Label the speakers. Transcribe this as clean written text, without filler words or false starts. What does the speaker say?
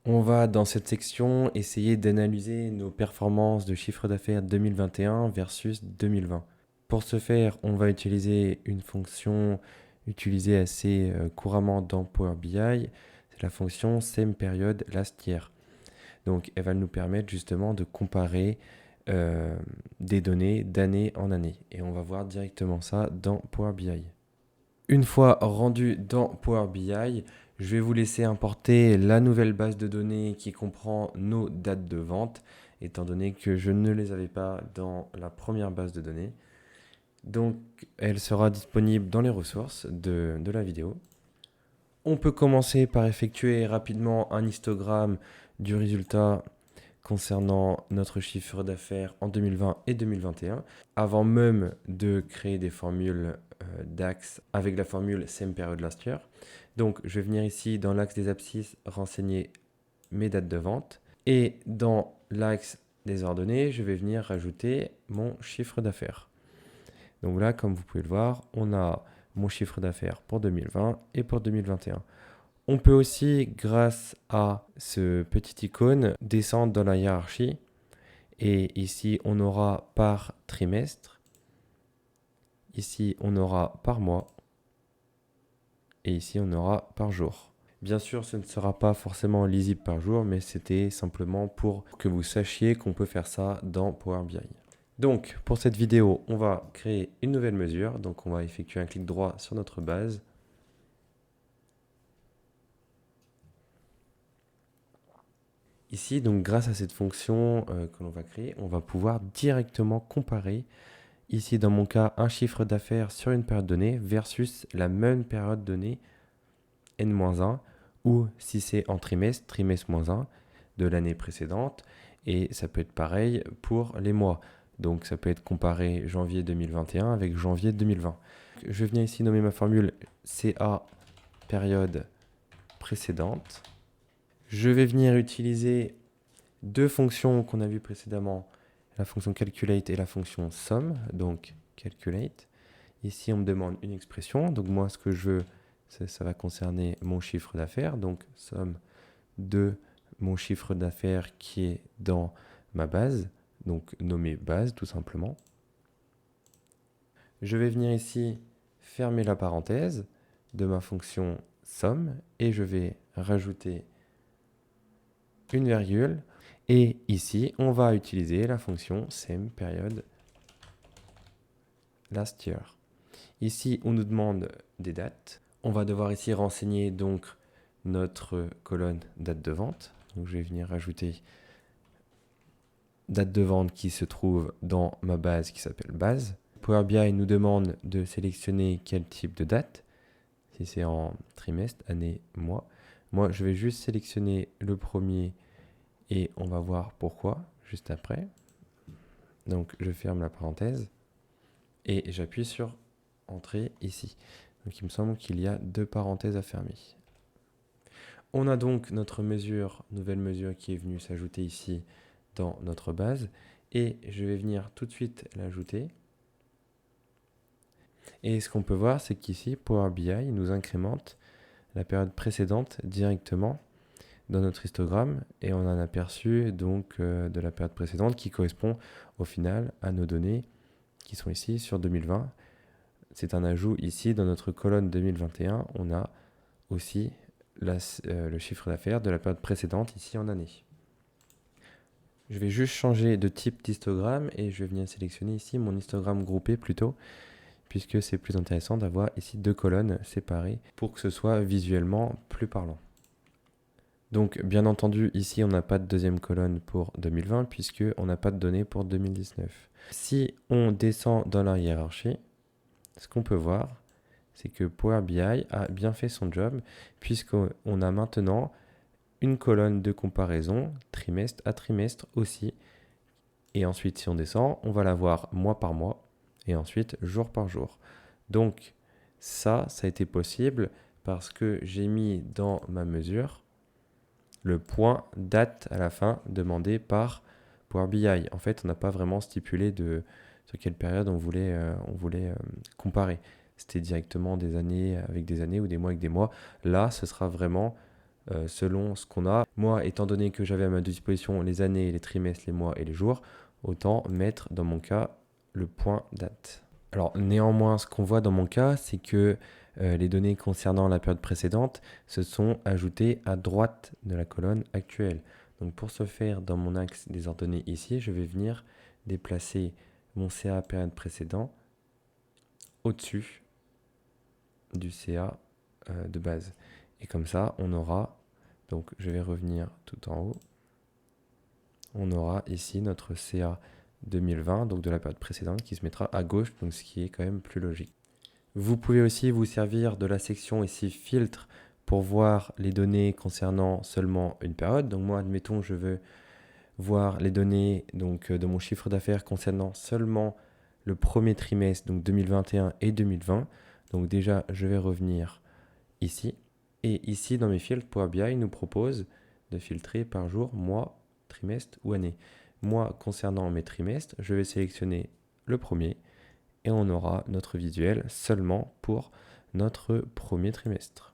Speaker 1: On va dans cette section essayer d'analyser nos performances de chiffre d'affaires 2021 versus 2020. Pour ce faire, on va utiliser une fonction utilisée assez couramment dans Power BI, c'est la fonction Same Period Last Year. Donc elle va nous permettre justement de comparer des données d'année en année. Et on va voir directement ça dans Power BI. Une fois rendu dans Power BI, je vais vous laisser importer la nouvelle base de données qui comprend nos dates de vente, étant donné que je ne les avais pas dans la première base de données. Donc, elle sera disponible dans les ressources de la vidéo. On peut commencer par effectuer rapidement un histogramme du résultat concernant notre chiffre d'affaires en 2020 et 2021, avant même de créer des formules DAX avec la formule Same Period Last Year. Donc, je vais venir ici dans l'axe des abscisses renseigner mes dates de vente. Et dans l'axe des ordonnées, je vais venir rajouter mon chiffre d'affaires. Donc là, comme vous pouvez le voir, on a mon chiffre d'affaires pour 2020 et pour 2021. On peut aussi, grâce à ce petit icône, descendre dans la hiérarchie. Et ici, on aura par trimestre. Ici, on aura par mois. Et ici, on aura par jour. Bien sûr, ce ne sera pas forcément lisible par jour, mais c'était simplement pour que vous sachiez qu'on peut faire ça dans Power BI. Donc, pour cette vidéo, on va créer une nouvelle mesure. Donc, on va effectuer un clic droit sur notre base. Ici, donc, grâce à cette fonction que l'on va créer, on va pouvoir directement comparer, ici dans mon cas, un chiffre d'affaires sur une période donnée versus la même période donnée N-1, ou si c'est en trimestre, trimestre-1 de l'année précédente. Et ça peut être pareil pour les mois. Donc ça peut être comparé janvier 2021 avec janvier 2020. Je viens ici nommer ma formule CA période précédente. Je vais venir utiliser deux fonctions qu'on a vues précédemment, la fonction calculate et la fonction sum. Donc calculate. Ici, on me demande une expression. Donc moi, ce que je veux, ça va concerner mon chiffre d'affaires. Donc somme de mon chiffre d'affaires qui est dans ma base. Donc nommé base tout simplement. Je vais venir ici fermer la parenthèse de ma fonction somme et je vais rajouter une virgule. Et ici, on va utiliser la fonction same period last year. Ici, on nous demande des dates. On va devoir ici renseigner donc notre colonne date de vente. Donc, je vais venir rajouter date de vente qui se trouve dans ma base qui s'appelle base. Power BI nous demande de sélectionner quel type de date. Si c'est en trimestre, année, mois. Moi, je vais juste sélectionner le premier et on va voir pourquoi juste après. Donc, je ferme la parenthèse et j'appuie sur Entrée ici. Donc, il me semble qu'il y a deux parenthèses à fermer. On a donc notre mesure, nouvelle mesure qui est venue s'ajouter ici dans notre base et je vais venir tout de suite l'ajouter. Et ce qu'on peut voir, c'est qu'ici, Power BI nous incrémente la période précédente directement dans notre histogramme et on a un aperçu donc de la période précédente qui correspond au final à nos données qui sont ici sur 2020. C'est un ajout ici dans notre colonne 2021. On a aussi le chiffre d'affaires de la période précédente ici en année. Je vais juste changer de type d'histogramme et je vais venir sélectionner ici mon histogramme groupé plutôt, puisque c'est plus intéressant d'avoir ici deux colonnes séparées pour que ce soit visuellement plus parlant. Donc bien entendu ici on n'a pas de deuxième colonne pour 2020 puisqu'on n'a pas de données pour 2019. Si on descend dans la hiérarchie, ce qu'on peut voir c'est que Power BI a bien fait son job puisqu'on a maintenant une colonne de comparaison trimestre à trimestre aussi. Et ensuite si on descend, on va la voir mois par mois et ensuite jour par jour. Donc ça a été possible parce que j'ai mis dans ma mesure le point date à la fin demandé par Power BI. En fait, on n'a pas vraiment stipulé sur quelle période on voulait comparer. C'était directement des années avec des années ou des mois avec des mois. Là, ce sera vraiment selon ce qu'on a. Moi, étant donné que j'avais à ma disposition les années, les trimestres, les mois et les jours, autant mettre dans mon cas le point date. Alors néanmoins, ce qu'on voit dans mon cas, c'est que les données concernant la période précédente se sont ajoutées à droite de la colonne actuelle. Donc pour ce faire, dans mon axe des ordonnées ici, je vais venir déplacer mon CA période précédente au-dessus du CA de base. Et comme ça, on aura, donc je vais revenir tout en haut, on aura ici notre CA 2020, donc de la période précédente, qui se mettra à gauche, donc ce qui est quand même plus logique. Vous pouvez aussi vous servir de la section ici filtre pour voir les données concernant seulement une période. Donc moi, admettons, je veux voir les données donc, de mon chiffre d'affaires concernant seulement le premier trimestre, donc 2021 et 2020. Donc déjà, je vais revenir ici. Et ici, dans mes filtres, Power BI nous propose de filtrer par jour, mois, trimestre ou année. Moi, concernant mes trimestres, je vais sélectionner le premier et on aura notre visuel seulement pour notre premier trimestre.